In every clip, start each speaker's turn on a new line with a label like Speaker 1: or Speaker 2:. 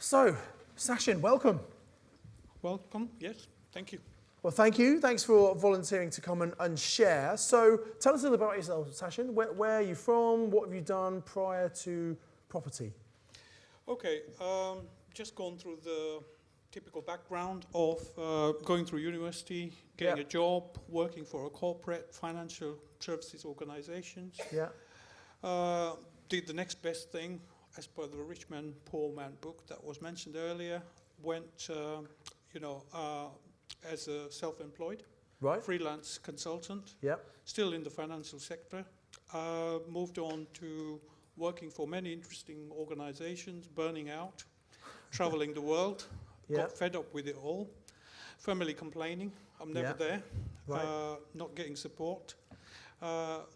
Speaker 1: So, Shashin, welcome.
Speaker 2: Welcome, yes, thank you.
Speaker 1: Well, thank you. Thanks for volunteering to come and share. So, tell us a little about yourself, Shashin. Where are you from? What have you done prior to property?
Speaker 2: Okay, just gone through the typical background of going through university, getting a job, working for a corporate financial services organizations.
Speaker 1: Yeah.
Speaker 2: Did the next best thing, as per the Rich Man, Poor Man book that was mentioned earlier. Went, as a self-employed, freelance consultant, still in the financial sector. Moved on to working for many interesting organizations, burning out, traveling the world, got fed up with it all. Family complaining, I'm never there, not getting support.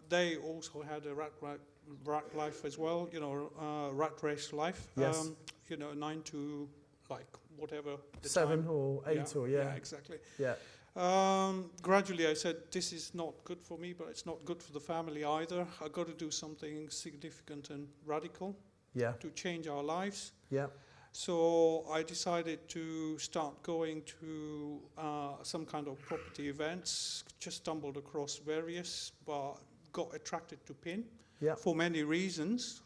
Speaker 2: They also had a rat life as well, rat race life.
Speaker 1: Yes.
Speaker 2: 9 to like whatever.
Speaker 1: 7 or 8 or
Speaker 2: Yeah, exactly.
Speaker 1: Yeah.
Speaker 2: Gradually I said, this is not good for me, but it's not good for the family either. I got to do something significant and radical to change our lives.
Speaker 1: Yeah.
Speaker 2: So I decided to start going to some kind of property events, just stumbled across various, but got attracted to PIN for many reasons.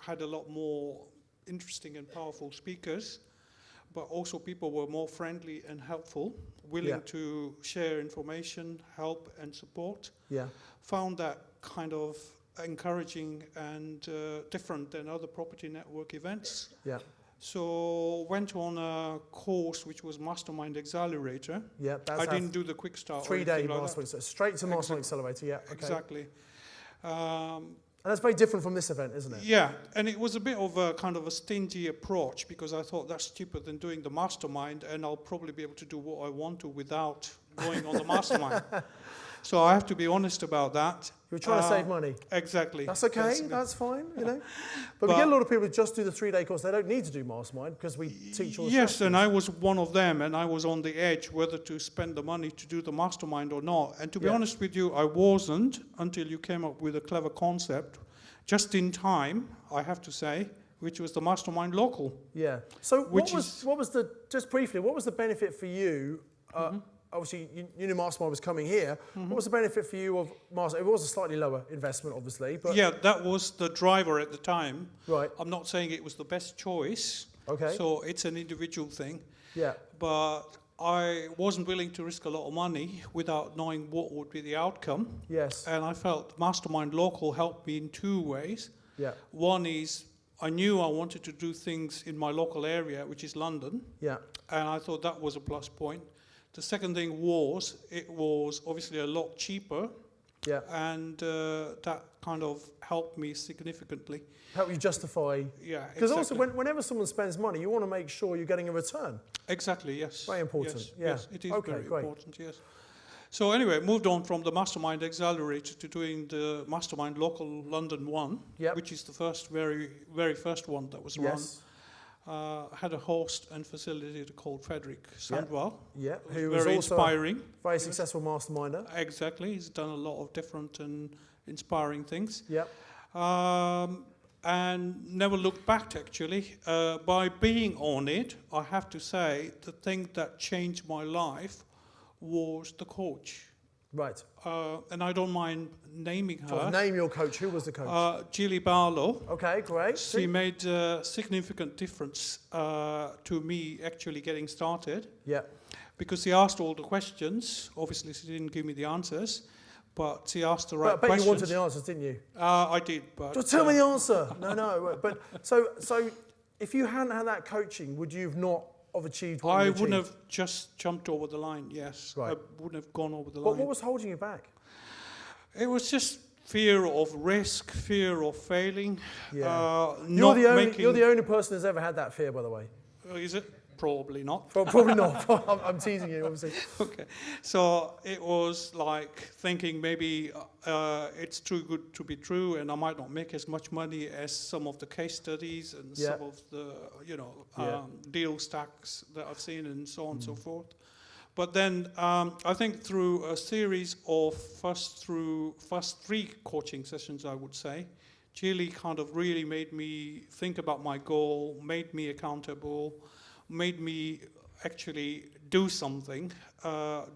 Speaker 2: Had a lot more interesting and powerful speakers, but also people were more friendly and helpful, willing to share information, help and support. Yeah. Found that kind of encouraging and different than other property network events. Yeah. So went on a course which was Mastermind Accelerator. Yeah, I didn't do the quick start.
Speaker 1: 3-day Mastermind, so straight to Mastermind Accelerator. Yeah. Okay.
Speaker 2: Exactly.
Speaker 1: And that's very different from this event, isn't it?
Speaker 2: Yeah, and it was a bit of a kind of a stingy approach because I thought that's cheaper than doing the mastermind, and I'll probably be able to do what I want to without going on the mastermind. So I have to be honest about that.
Speaker 1: You're trying to save money.
Speaker 2: Exactly.
Speaker 1: That's okay,
Speaker 2: Basically.
Speaker 1: that's fine, But we get a lot of people who just do the 3-day course. They don't need to do mastermind because we teach all the
Speaker 2: Yes, and I was one of them, and I was on the edge whether to spend the money to do the mastermind or not. And to be honest with you, I wasn't until you came up with a clever concept, just in time, I have to say, which was the Mastermind Local. Yeah.
Speaker 1: So what was the, just briefly, what was the benefit for you? Obviously, you knew Mastermind was coming here. What was the benefit for you of Mastermind? It was a slightly lower investment, obviously. But
Speaker 2: yeah, that was the driver at the time.
Speaker 1: Right.
Speaker 2: I'm not saying it was the best choice. Okay. So it's an individual thing. Yeah. But I wasn't willing to risk a lot of money without knowing what would be the outcome. Yes. And I felt Mastermind Local helped me in 2 ways. Yeah. One is I knew I wanted to do things in my local area, which is London. Yeah. And I thought that was a plus point. The second thing was, it was obviously a lot cheaper. Yeah. And that kind of helped me significantly.
Speaker 1: Help you justify. Yeah, because also whenever someone spends money, you want to make sure you're getting a return.
Speaker 2: Exactly, yes.
Speaker 1: Very important.
Speaker 2: Yes, it is very important, yes. So anyway, moved on from the Mastermind Accelerator to doing the Mastermind Local London 1, which is the first, very, very first one that was run. Had a host and facilitator called Frederick Sandwell. Yeah, who was very inspiring.
Speaker 1: Very successful masterminder.
Speaker 2: Exactly, he's done a lot of different and inspiring things. Yeah. And never looked back, actually. By being on it, I have to say, the thing that changed my life was the coach. Right. And I don't mind naming her.
Speaker 1: So name your coach. Who was the coach?
Speaker 2: Gilly Barlow.
Speaker 1: Okay, great.
Speaker 2: She made a significant difference to me actually getting started. Yeah. Because she asked all the questions. Obviously, she didn't give me the answers, but she asked the right questions.
Speaker 1: But you wanted the answers, didn't you?
Speaker 2: I did, but...
Speaker 1: Just tell me the answer. No. But so if you hadn't had that coaching, would you have not have achieved what you achieved?
Speaker 2: I wouldn't have just jumped over the line, yes. Right. I wouldn't have gone over the line.
Speaker 1: What was holding you back?
Speaker 2: It was just fear of risk, fear of failing.
Speaker 1: Yeah. You're the only person who's ever had that fear, by the way.
Speaker 2: Is it? Probably not.
Speaker 1: Probably not. I'm teasing you, obviously.
Speaker 2: Okay. So it was like thinking maybe it's too good to be true, and I might not make as much money as some of the case studies and some of the, deal stacks that I've seen and so on and so forth. But then I think through a series of first 3 coaching sessions, I would say, Chile kind of really made me think about my goal, made me accountable, made me actually do something.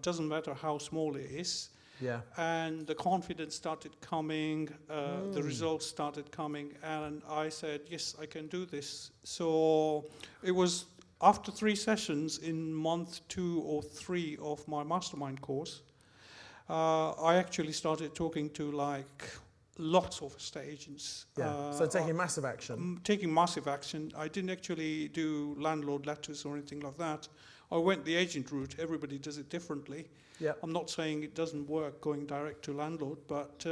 Speaker 2: Doesn't matter how small it is.
Speaker 1: Yeah.
Speaker 2: And the confidence started coming, the results started coming, and I said, yes, I can do this. So it was after 3 sessions in month 2 or 3 of my mastermind course, I actually started talking to lots of estate agents.
Speaker 1: Yeah. So taking massive action.
Speaker 2: Taking massive action. I didn't actually do landlord letters or anything like that. I went the agent route. Everybody does it differently.
Speaker 1: Yeah.
Speaker 2: I'm not saying it doesn't work going direct to landlord, but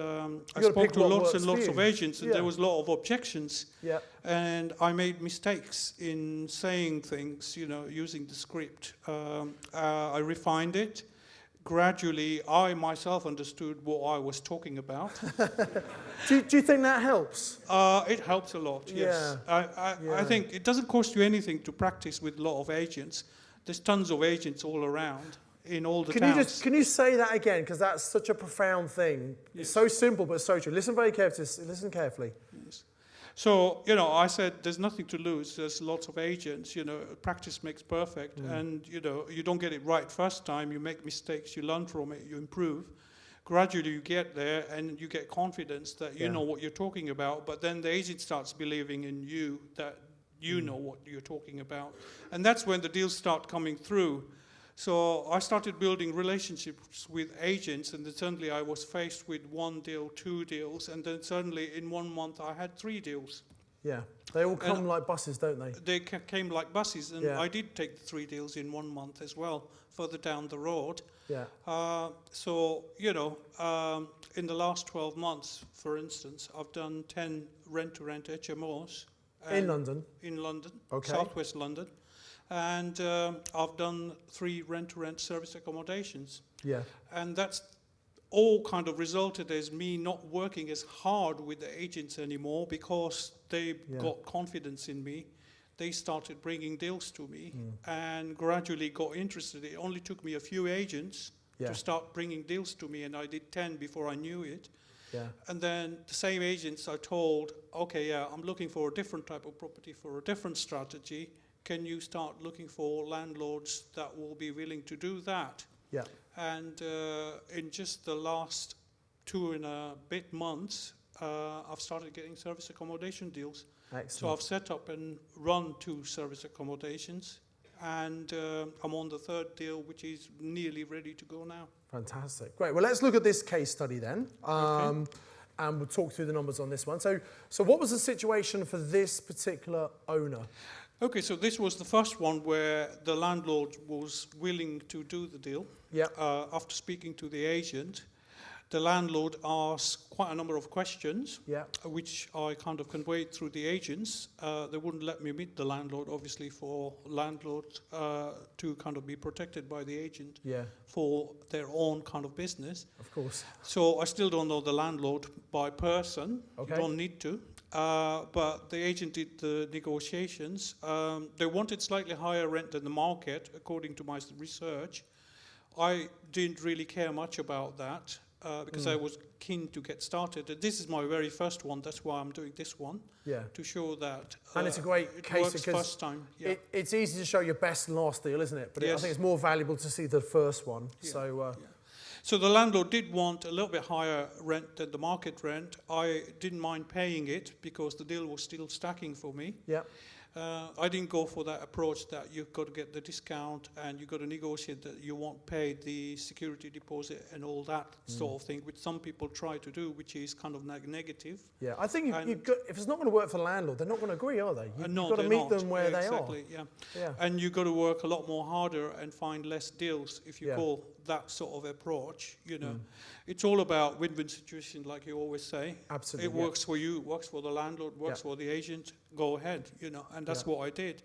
Speaker 2: I spoke to lots and lots of agents, and there was a lot of objections.
Speaker 1: Yeah.
Speaker 2: And I made mistakes in saying things, using the script. I refined it. Gradually, I myself understood what I was talking about.
Speaker 1: Do you think that helps?
Speaker 2: It helps a lot, yes.
Speaker 1: Yeah.
Speaker 2: I think it doesn't cost you anything to practice with a lot of agents. There's tons of agents all around in all the towns.
Speaker 1: Can you say that again? Because that's such a profound thing.
Speaker 2: Yes.
Speaker 1: It's so simple, but so true. Listen very carefully. Listen carefully.
Speaker 2: Yes. So, I said there's nothing to lose. There's lots of agents, practice makes perfect. And, you don't get it right first time. You make mistakes, you learn from it, you improve. Gradually you get there and you get confidence that you know what you're talking about. But then the agent starts believing in you that you know what you're talking about. And that's when the deals start coming through. So I started building relationships with agents, and then suddenly I was faced with 1 deal, 2 deals, and then suddenly in 1 month I had 3 deals.
Speaker 1: Yeah, they all come like buses, don't they?
Speaker 2: They came like buses, and I did take the 3 deals in 1 month as well, further down the road.
Speaker 1: Yeah.
Speaker 2: In the last 12 months, for instance, I've done 10 rent-to-rent HMOs.
Speaker 1: In London?
Speaker 2: In London,
Speaker 1: okay.
Speaker 2: Southwest London. And I've done 3 rent-to-rent service accommodations.
Speaker 1: Yeah.
Speaker 2: And that's all kind of resulted as me not working as hard with the agents anymore because they got confidence in me. They started bringing deals to me and gradually got interested. It only took me a few agents to start bringing deals to me, and I did 10 before I knew it.
Speaker 1: Yeah.
Speaker 2: And then the same agents I told, okay, I'm looking for a different type of property for a different strategy. Can you start looking for landlords that will be willing to do that?
Speaker 1: Yeah.
Speaker 2: And in just the last 2 and a bit months, I've started getting service accommodation deals.
Speaker 1: Excellent.
Speaker 2: So I've set up and run 2 service accommodations, and I'm on the 3rd deal, which is nearly ready to go now.
Speaker 1: Fantastic. Great. Well, let's look at this case study then.
Speaker 2: Okay.
Speaker 1: And we'll talk through the numbers on this one. So what was the situation for this particular owner?
Speaker 2: Okay, so this was the first one where the landlord was willing to do the deal.
Speaker 1: Yeah.
Speaker 2: After speaking to the agent, the landlord asked quite a number of questions, which I kind of conveyed through the agents. They wouldn't let me meet the landlord, obviously, for landlord to kind of be protected by the agent for their own kind of business.
Speaker 1: Of course.
Speaker 2: So I still don't know the landlord by person.
Speaker 1: Okay.
Speaker 2: You don't need to. But the agent did the negotiations. They wanted slightly higher rent than the market, according to my research. I didn't really care much about that because I was keen to get started. And this is my very first one. That's why I'm doing this one. Yeah. To show that.
Speaker 1: And it's a great case because
Speaker 2: first time. Yeah.
Speaker 1: It's easy to show your best and last deal, isn't it? But I think it's more valuable to see the first one. Yeah.
Speaker 2: So the landlord did want a little bit higher rent than the market rent. I didn't mind paying it because the deal was still stacking for me.
Speaker 1: Yeah.
Speaker 2: I didn't go for that approach that you've got to get the discount and you've got to negotiate that you won't pay the security deposit and all that sort of thing, which some people try to do, which is kind of negative.
Speaker 1: Yeah, I think if it's not going to work for the landlord, they're not going to agree, are they? You've got to meet them where they are.
Speaker 2: Exactly, yeah. And you've got to work a lot more harder and find less deals if you go that sort of approach, It's all about win-win situation, like you always say.
Speaker 1: Absolutely.
Speaker 2: It works for you, works for the landlord, works for the agent, go ahead, and that's what I did.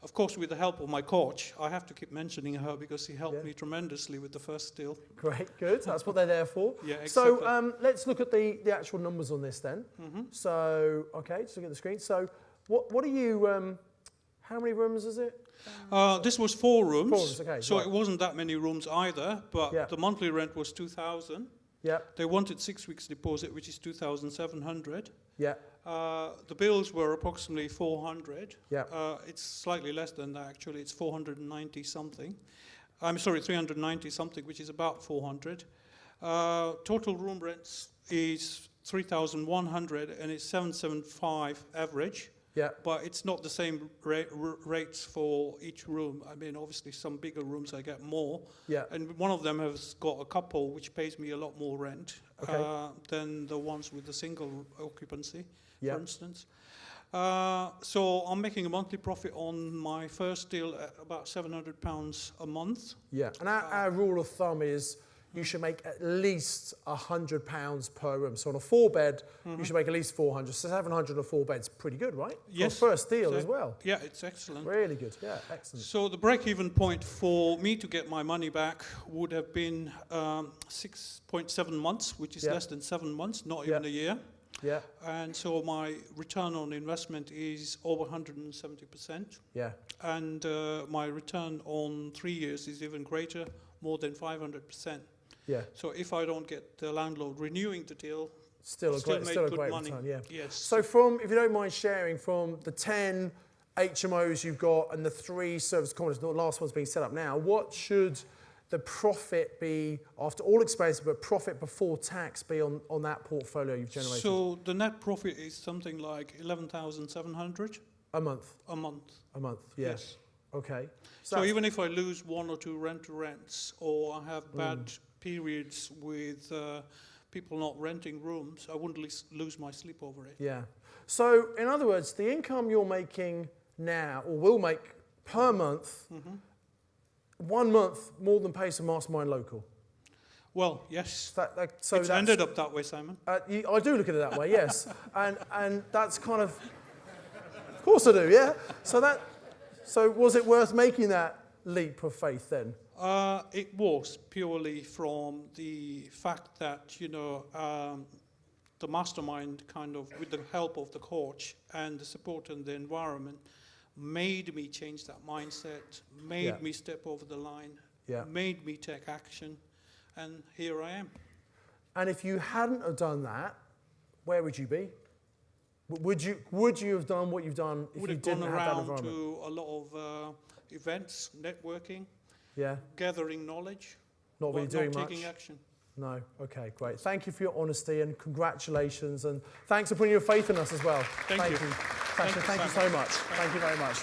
Speaker 2: Of course, with the help of my coach, I have to keep mentioning her because he helped me tremendously with the first deal. Great, good. That's what they're there for. Yeah, exactly. So let's look at the actual numbers on this then. So, okay, just look at the screen. So what are you, how many rooms is it? This was 4 rooms.
Speaker 1: 4 rooms, okay.
Speaker 2: So it wasn't that many rooms either, but the monthly rent was 2,000.
Speaker 1: Yeah.
Speaker 2: They wanted 6 weeks deposit, which is 2,700.
Speaker 1: Yeah.
Speaker 2: The bills were approximately 400.
Speaker 1: Yeah.
Speaker 2: It's slightly less than that, actually. It's 490 something. I'm sorry, 390 something, which is about 400. Total room rents is 3,100 and it's 775 average.
Speaker 1: Yeah.
Speaker 2: But it's not the same rates for each room. I mean, obviously, some bigger rooms I get more.
Speaker 1: Yeah.
Speaker 2: And one of them has got a couple, which pays me a lot more rent than the ones with the single occupancy, for instance. So I'm making a monthly profit on my first deal at about £700 a month.
Speaker 1: Yeah. And our rule of thumb is you should make at least £100 per room. So on a 4-bed, you should make at least 400. So 700 on a 4-bed's pretty good, right?
Speaker 2: Yes.
Speaker 1: For a first deal as well.
Speaker 2: Yeah, it's excellent.
Speaker 1: Really good. Yeah, excellent.
Speaker 2: So the break-even point for me to get my money back would have been 6.7 months, which is less than 7 months, not even a year.
Speaker 1: Yeah.
Speaker 2: And so my return on investment is over 170%.
Speaker 1: Yeah.
Speaker 2: And my return on 3 years is even greater, more than 500%.
Speaker 1: Yeah.
Speaker 2: So if I don't get the landlord renewing the deal,
Speaker 1: still a great
Speaker 2: money.
Speaker 1: return, yeah.
Speaker 2: Yes.
Speaker 1: So from, if you don't mind sharing, from the 10 HMOs you've got and the 3 service accommodations, the last one's being set up now, what should the profit be after all expenses, but profit before tax be on that portfolio you've generated?
Speaker 2: So the net profit is something like 11,700
Speaker 1: a month.
Speaker 2: a month.
Speaker 1: A month, yeah.
Speaker 2: Yes.
Speaker 1: Okay.
Speaker 2: So even if I lose 1 or 2 rent-to-rents, or I have bad periods with people not renting rooms, I wouldn't lose my sleep over it.
Speaker 1: Yeah. So in other words, the income you're making now, or will make per month, 1 month more than pays for Mastermind Local.
Speaker 2: Well, yes.
Speaker 1: So
Speaker 2: it's ended up that way, Simon.
Speaker 1: I do look at it that way, yes. and that's kind of course I do, yeah. So was it worth making that leap of faith then?
Speaker 2: It was purely from the fact that, the mastermind kind of, with the help of the coach and the support and the environment, made me change that mindset, made me step over the line, made me take action, and here I am.
Speaker 1: And if you hadn't have done that, where would you be? Would you have done what you've done if you didn't have that environment?
Speaker 2: Would have gone around to a lot of events, networking, gathering knowledge,
Speaker 1: not really doing much.
Speaker 2: Taking action.
Speaker 1: No. Okay, great. Thank you for your honesty and congratulations, and thanks for putting your faith in us as well.
Speaker 2: Thank you.
Speaker 1: Thank you so much. Thank you very much.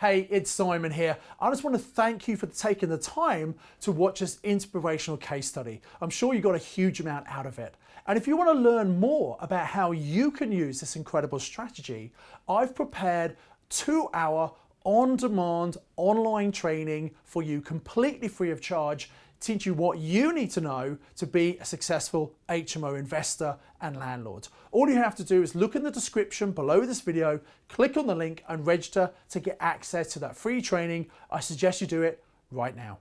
Speaker 1: Hey, it's Simon here. I just want to thank you for taking the time to watch this inspirational case study. I'm sure you got a huge amount out of it. And if you want to learn more about how you can use this incredible strategy, I've prepared 2-hour on-demand online training for you completely free of charge, teach you what you need to know to be a successful HMO investor and landlord. All you have to do is look in the description below this video, click on the link and register to get access to that free training. I suggest you do it right now.